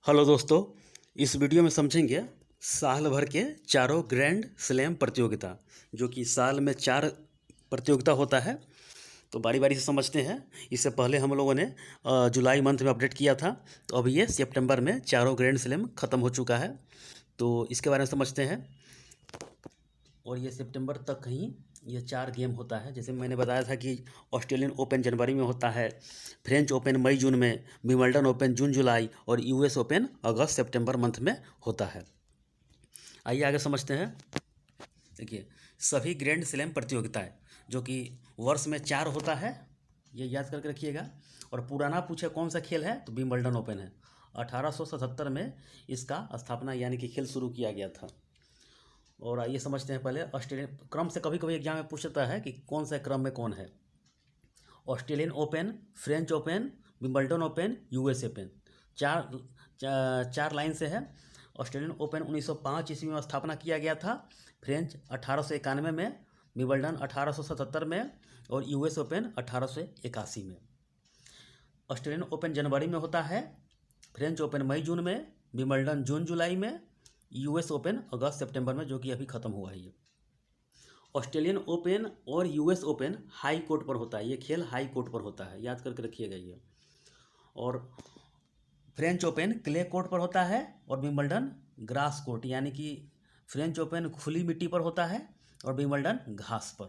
Hello दोस्तों। इस video में समझेंगे साल भर के चारों ग्रैंड स्लैम प्रतियोगिता, जो कि साल में 4 प्रतियोगिता होता है। तो बारी बारी से समझते हैं। इससे पहले हम लोगों ने जुलाई मंथ में अपडेट किया था, तो अब ये सितंबर में चारों ग्रैंड स्लैम ख़त्म हो चुका है। तो इसके बारे में समझते हैं। और ये सितंबर तक ही ये 4 गेम होता है। जैसे मैंने बताया था कि ऑस्ट्रेलियन ओपन जनवरी में होता है, फ्रेंच ओपन मई जून में, विंबलडन ओपन जून जुलाई और यूएस ओपन अगस्त सितंबर मंथ में होता है। आइए आगे समझते हैं। देखिए, सभी ग्रैंड स्लैम प्रतियोगिताएं जो कि वर्ष में 4 होता है, ये याद करके रखिएगा। और पुराना पूछे कौन सा खेल है, तो विंबलडन ओपन है। 1877 में इसका स्थापना यानी कि खेल शुरू किया गया था। और आइए समझते हैं पहले ऑस्ट्रेलियन क्रम से। कभी कभी एग्जाम में पूछता है कि कौन सा क्रम में कौन है। Australian open, French open, Wimbledon open, US open, चार लाइन से है। ऑस्ट्रेलियन ओपन 1905 ईस्वी में स्थापना किया गया था, फ्रेंच 1891 में, विंबलडन 1877 में और यूएस ओपन 1881 में। ऑस्ट्रेलियन ओपन जनवरी में होता है, फ्रेंच ओपन मई जून में, विंबलडन जून जुलाई में, यूएस ओपन अगस्त सितंबर में, जो कि अभी ख़त्म हुआ है। ये ऑस्ट्रेलियन ओपन और यूएस ओपन हाई कोर्ट पर होता है। ये खेल हाई कोर्ट पर होता है, याद करके रखिएगा ये। और फ्रेंच ओपन क्ले कोर्ट पर होता है और विंबलडन ग्रास कोर्ट, यानी कि फ्रेंच ओपन खुली मिट्टी पर होता है और विंबलडन घास पर।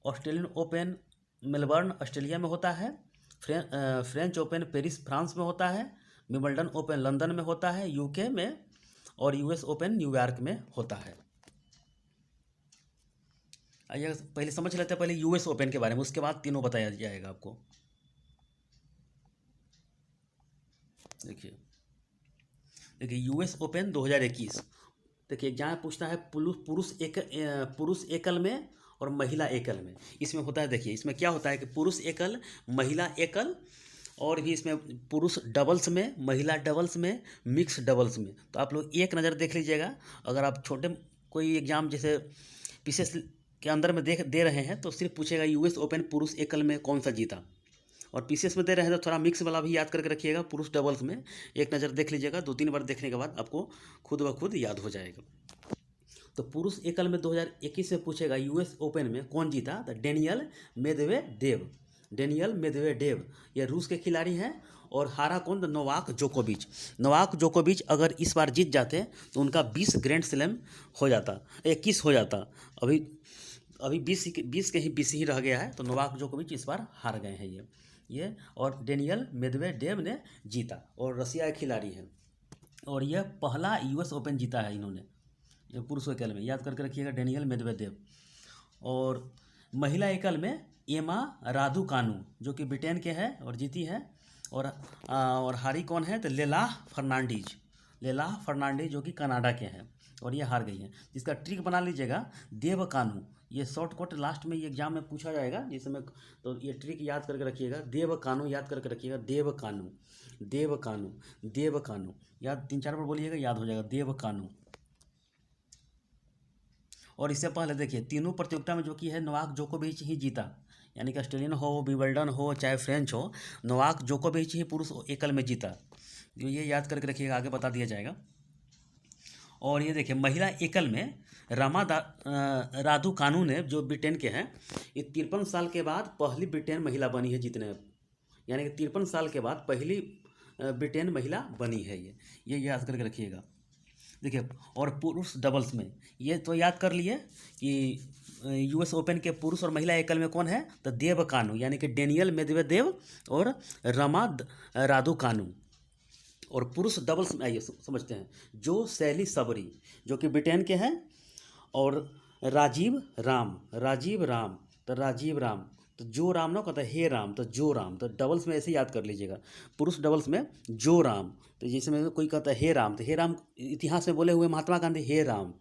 ऑस्ट्रेलियन ओपन मेलबर्न ऑस्ट्रेलिया में होता है, फ्रेंच ओपन पेरिस फ्रांस में होता है, विंबलडन ओपन लंदन में होता है यूके में और यूएस ओपन न्यूयॉर्क में होता है। आइए पहले समझ लेते हैं पहले यूएस ओपन के बारे में, उसके बाद तीनों बताया जाएगा आपको। देखिए देखिए यूएस ओपन 2021। देखिए एग्जाम पूछता है पुरुष एकल में और महिला एकल में। इसमें होता है, देखिए इसमें क्या होता है कि पुरुष एकल, महिला एकल, और भी इसमें पुरुष डबल्स में, महिला डबल्स में, मिक्स डबल्स में। तो आप लोग एक नज़र देख लीजिएगा। अगर आप छोटे कोई एग्ज़ाम जैसे पीसीएस के अंदर में दे रहे हैं, तो सिर्फ पूछेगा यूएस ओपन पुरुष एकल में कौन सा जीता। और पीसीएस में दे रहे हैं तो थोड़ा मिक्स वाला भी याद करके रखिएगा। पुरुष डबल्स में एक नज़र देख लीजिएगा, 2-3 बार देखने के बाद आपको खुद ब खुद याद हो जाएगा। तो पुरुष एकल में 2021 में पूछेगा यूएस ओपन में कौन जीता, तो डेनियल मेदवेडेव, ये रूस के खिलाड़ी हैं। और हारा कौन, तो नोवाक जोकोविच अगर इस बार जीत जाते तो उनका 20 ग्रैंड स्लैम हो जाता, 21 हो जाता। अभी अभी 20 के ही 20 ही रह गया है। तो नोवाक जोकोविच इस बार हार गए हैं ये और डेनियल मेदवेडेव ने जीता, और रसिया के खिलाड़ी हैं। और यह पहला यूएस ओपन जीता है इन्होंने, ये पुरुष एकल में, याद करके रखिएगा, डेनियल मेदवेदेव। और महिला एकल में एमा रादुकानु, जो कि ब्रिटेन के हैं और जीती है। और हारी कौन है, तो लेलाह फर्नांडीज जो कि कनाडा के हैं, और ये हार गई हैं। जिसका ट्रिक बना लीजिएगा, देव कानू। ये शॉर्ट कट लास्ट में ये एग्जाम में पूछा जाएगा जिसमें, तो ये ट्रिक याद करके रखिएगा, देव कानू याद करके रखिएगा, देव कानू याद 3-4 बार बोलिएगा, याद हो जाएगा, देव कानू। और इससे पहले देखिए तीनों प्रतियोगिता में जो कि है नोवाक जोकोविच ही जीता, यानी कि ऑस्ट्रेलियन हो, विंबलडन हो, चाहे फ्रेंच हो, नोवाक जोकोविच ही पुरुष एकल में जीता। ये याद करके रखिएगा, आगे बता दिया जाएगा। और ये देखिए महिला एकल में राधु कानू ने, जो ब्रिटेन के हैं, ये 53 साल के बाद पहली ब्रिटेन महिला बनी है जीतने, यानी कि 53 साल के बाद पहली ब्रिटेन महिला बनी है ये याद करके रखिएगा। देखिए और पुरुष डबल्स में ये तो याद कर लिए कि यूएस ओपन के पुरुष और महिला एकल में कौन है, तो देव कानू, यानी कि डेनियल मेदवेदेव और राधु कानू। और पुरुष डबल्स में आइए समझते हैं, जो शैली सबरी, जो कि ब्रिटेन के हैं, और राजीव राम, तो जो राम ना कहता है हे राम, तो जो राम, तो डबल्स में ऐसे याद कर लीजिएगा। पुरुष डबल्स में जो राम, तो जैसे में कोई कहता है हे राम, तो हे राम इतिहास में बोले हुए महात्मा गांधी हे राम,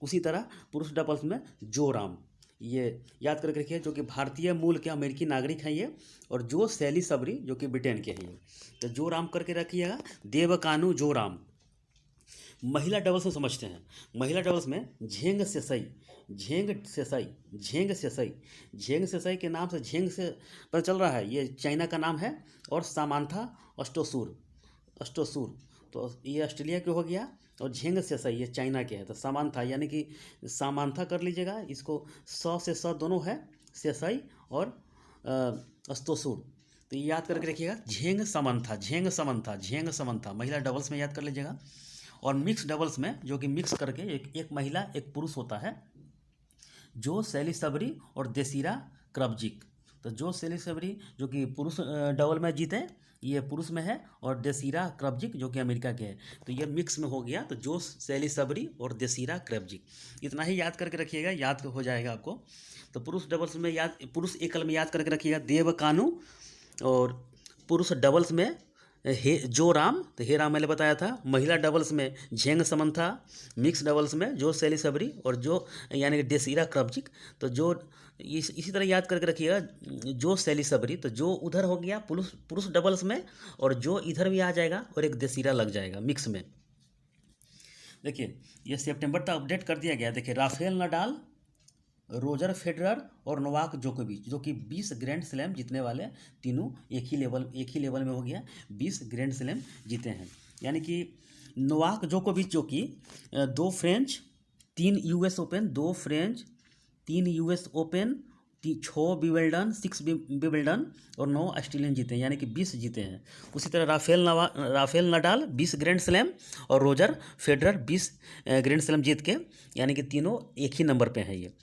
उसी तरह पुरुष डबल्स में जो राम, ये याद करके रखिए। जो कि भारतीय मूल के अमेरिकी नागरिक हैं ये, और जो शैली सबरी जो कि ब्रिटेन के हैं ये, तो जो राम करके रखिएगा, देव कानू जो राम। महिला डबल्स में समझते हैं। महिला डबल्स में झेंग सेसाई के नाम से झेंग से पता चल रहा है, ये चाइना का नाम है। और सामांथा अस्टोसुर, अस्टोसूर, तो ये ऑस्ट्रेलिया के हो गया। और झेंग सेसाई ये चाइना के है। तो सामान्था यानी कि सामान्था कर लीजिएगा इसको, से स दोनों है, सेसाई और अस्टोसूर। तो ये याद करके रखिएगा, झेंग समन्था, झेंग समन्था, झेंग समन्था महिला डबल्स में याद कर लीजिएगा। और मिक्स डबल्स में जो कि मिक्स करके एक महिला एक पुरुष होता है, जो सैली सबरी और देसीरा क्रब्जिक। तो जो सैली सबरी जो कि पुरुष डबल में जीते, ये पुरुष में है, और देसीरा क्रब्जिक जो कि अमेरिका के है। तो ये मिक्स में हो गया। तो जो सैली सबरी और देसीरा क्रब्जिक, इतना ही याद करके रखिएगा, याद हो जाएगा आपको। तो पुरुष डबल्स में याद, पुरुष एकल में याद करके रखिएगा देव कानू। और पुरुष डबल्स में जो राम, तो हे राम मैंने बताया था। महिला डबल्स में झेंग समन्था, मिक्स डबल्स में जो सैली सबरी और जो यानी कि डेसीरा क्रब्जिक। तो जो इसी तरह याद करके रखिएगा, जो सैली सबरी, तो जो उधर हो गया पुरुष पुरुष डबल्स में, और जो इधर भी आ जाएगा और एक देसीरा लग जाएगा मिक्स में। देखिए ये सितंबर तक अपडेट कर दिया गया। देखिए राफेल नडाल, रोजर फेडरर और नोवाक जोकोविच, जो कि 20 ग्रैंड स्लैम जीतने वाले, तीनों एक ही लेवल में हो गया, 20 ग्रैंड स्लैम जीते हैं। यानी कि नोवाक जोकोविच जो कि 2 French 3 US open, 2 French 3 US open, 6 Wimbledon, 6 Wimbledon और 9 ऑस्ट्रेलियन जीते हैं, यानी कि 20 जीते हैं। उसी तरह राफेल नडाल 20 ग्रैंड स्लैम और रोजर फेडरर 20 ग्रैंड स्लैम जीत के, यानी कि तीनों एक ही नंबर पे हैं ये।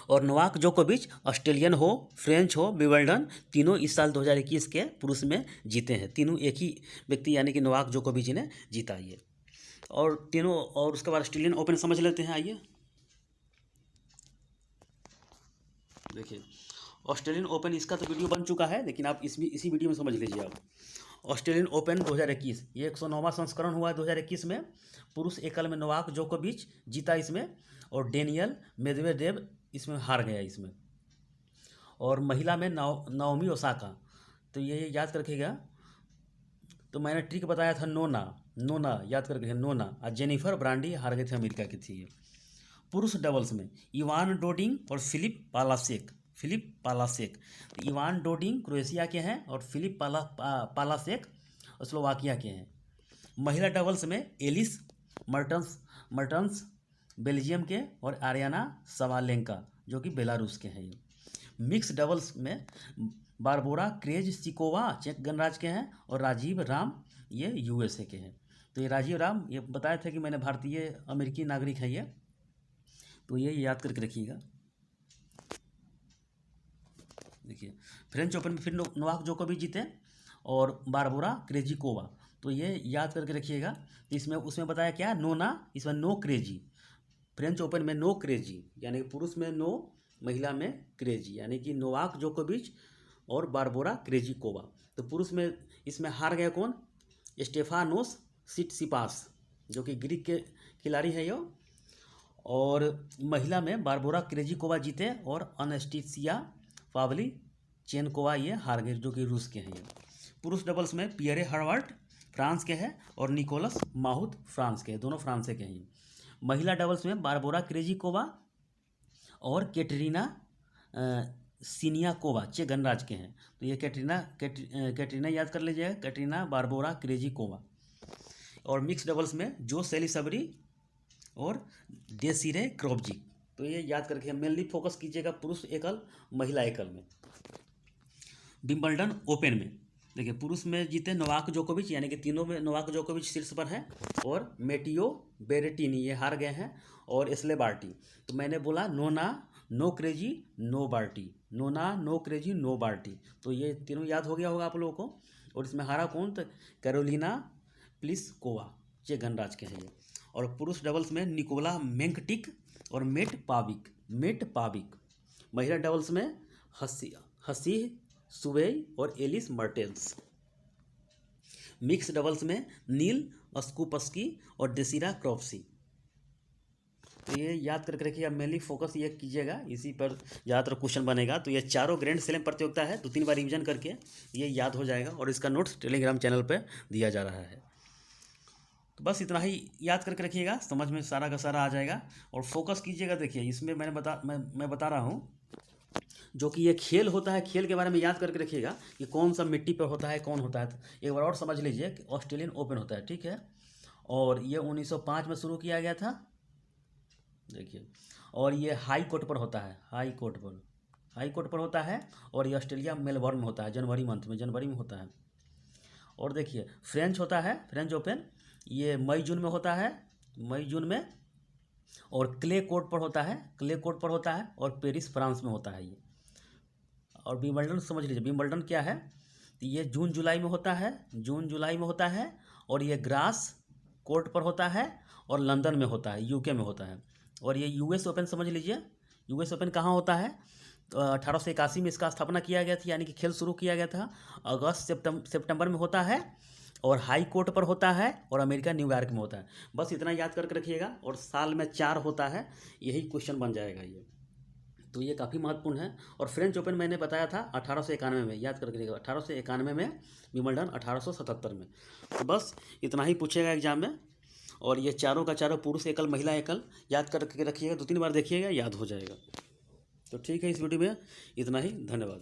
और नोवाक जोकोविच ऑस्ट्रेलियन हो, फ्रेंच हो, विंबलडन, तीनों इस साल 2021 के पुरुष में जीते हैं। तीनों एक ही व्यक्ति यानी कि नोवाक जोकोविच ने जीता ये। और तीनों, और उसके बाद ऑस्ट्रेलियन ओपन समझ लेते हैं, आइए देखिए। ऑस्ट्रेलियन ओपन इसका तो वीडियो बन चुका है, लेकिन आप इसी वीडियो में समझ लीजिए आप। ऑस्ट्रेलियन ओपन 2021 ये 109वां संस्करण हुआ है 2021 में। पुरुष एकल में नोवाक जोकोविच जीता इसमें, और डेनियल मेदवेदेव इसमें हार गया इसमें। और महिला में नाओमी ओसाका। तो ये याद रखिएगा। तो मैंने ट्रिक बताया था, नोना याद करके, नोना। और जेनिफर ब्रांडी हार गए थे, अमेरिका की थी ये। पुरुष डबल्स में इवान डोडिंग और फिलिप पालासेक। इवान डोडिंग क्रोएशिया के हैं और फिलिप पालासेक स्लोवाकिया के हैं। महिला डबल्स में एलिस मर्टन्स बेल्जियम के, और आर्याना सवालेंका जो कि बेलारूस के हैं ये। मिक्स डबल्स में बारबोरा क्रेजिकोवा चेक गणराज्य के हैं, और राजीव राम ये यूएसए के हैं। तो ये राजीव राम, ये बताया था कि मैंने भारतीय अमेरिकी नागरिक है ये। तो ये याद करके रखिएगा। देखिए फ्रेंच ओपन में फिर नोवाक जोकोविच जीते, और बारबोरा क्रेजिकोवा। तो ये याद करके रखिएगा। इसमें उसमें बताया क्या, नोना, इसमें नो क्रेजी। फ्रेंच ओपन में नो क्रेजी, यानी कि पुरुष में नो, महिला में क्रेजी, यानी कि नोवाक जोकोविच और बारबोरा क्रेजिकोवा। तो पुरुष में इसमें हार गया कौन, स्टेफानोस सिटसिपास, जो कि ग्रीक के खिलाड़ी है ये। और महिला में बारबोरा क्रेजिकोवा जीते, और अनस्टेसिया पावलीचेनकोवा ये हार गए, जो कि रूस के हैं ये। पुरुष डबल्स में पियरे हर्वार्ट फ्रांस के हैं, और निकोलस माहुत फ्रांस के हैं, दोनों फ्रांस के हैं। महिला डबल्स में बारबोरा क्रेजिकोवा और कैटरीना सिनियाकोवा चेक गणराज्य के हैं। तो ये कैटरीना याद कर लीजिएगा, कैटरीना बारबोरा क्रेजिकोवा। और मिक्स डबल्स में जो सैली सबरी और डेसिरे क्रब्जिक। तो ये याद करके मेनली फोकस कीजिएगा पुरुष एकल, महिला एकल में। विंबलडन ओपन में देखिए पुरुष में जीते नोवाक जोकोविच, यानी कि तीनों में नोवाक जोकोविच शीर्ष पर है, और मेटियो बेरेटिनी ये हार गए हैं, और एस्ले बार्टी। तो मैंने बोला नोना नो क्रेजी नो बार्टी, नोना नो क्रेजी नो बार्टी। तो ये तीनों याद हो गया होगा आप लोगों को। और इसमें हारा कौन, तो कैरोलिना प्लिसकोवा ये गणराज्य के हैं ये। और पुरुष डबल्स में निकोला मेंकटिक और मेट पाविक। महिला डबल्स में हसी सुवेई और एलिस मर्टेंस। मिक्स डबल्स में नील स्कूपस्की और डेसिरा क्रॉप्सी। तो ये याद करके रखिए, आप मेनली फोकस ये कीजिएगा, इसी पर ज़्यादातर क्वेश्चन बनेगा। तो ये चारों ग्रैंड स्लैम प्रतियोगिता है, 2-3 बार रिवीजन करके ये याद हो जाएगा, और इसका नोट्स टेलीग्राम चैनल पर दिया जा रहा है। तो बस इतना ही याद करके रखिएगा, समझ में सारा का सारा आ जाएगा। और फोकस कीजिएगा। देखिए इसमें मैं बता रहा हूँ, जो कि ये खेल होता है, खेल के बारे में याद करके रखिएगा कि कौन सा मिट्टी पर होता है, कौन होता है। तो एक बार और समझ लीजिए कि ऑस्ट्रेलियन ओपन होता है, ठीक है। और ये 1905 में शुरू किया गया था, देखिए। और ये हाई कोर्ट पर होता है, हाई कोर्ट पर होता है। और ये ऑस्ट्रेलिया मेलबर्न में होता है, जनवरी में होता है। और देखिए फ्रेंच होता है, फ्रेंच ओपन, ये मई जून में होता है, मई जून में। और क्ले कोर्ट पर होता है, और पेरिस फ्रांस में होता है ये। और विंबलडन समझ लीजिए, विंबलडन क्या है, तो ये जून जुलाई में होता है। और ये ग्रास कोर्ट पर होता है, और लंदन में होता है, यूके में होता है। और ये यूएस ओपन समझ लीजिए, यूएस ओपन कहाँ होता है, तो 1881 में इसका स्थापना किया गया था, यानी कि खेल शुरू किया गया था। अगस्त सितंबर में होता है, और हाई कोर्ट पर होता है, और अमेरिका न्यूयॉर्क में होता है। बस इतना याद करके रखिएगा, और साल में 4 होता है, यही क्वेश्चन बन जाएगा ये। तो ये काफ़ी महत्वपूर्ण है। और फ्रेंच ओपन मैंने बताया था 1891 में, याद करके रखिएगा, 1891 में, विंबलडन 1877 में। तो बस इतना ही पूछेगा एग्जाम में। और ये चारों का चारों पुरुष एकल, महिला एकल, याद करके रखिएगा, 2-3 बार देखिएगा, याद हो जाएगा। तो ठीक है, इस वीडियो में इतना ही, धन्यवाद।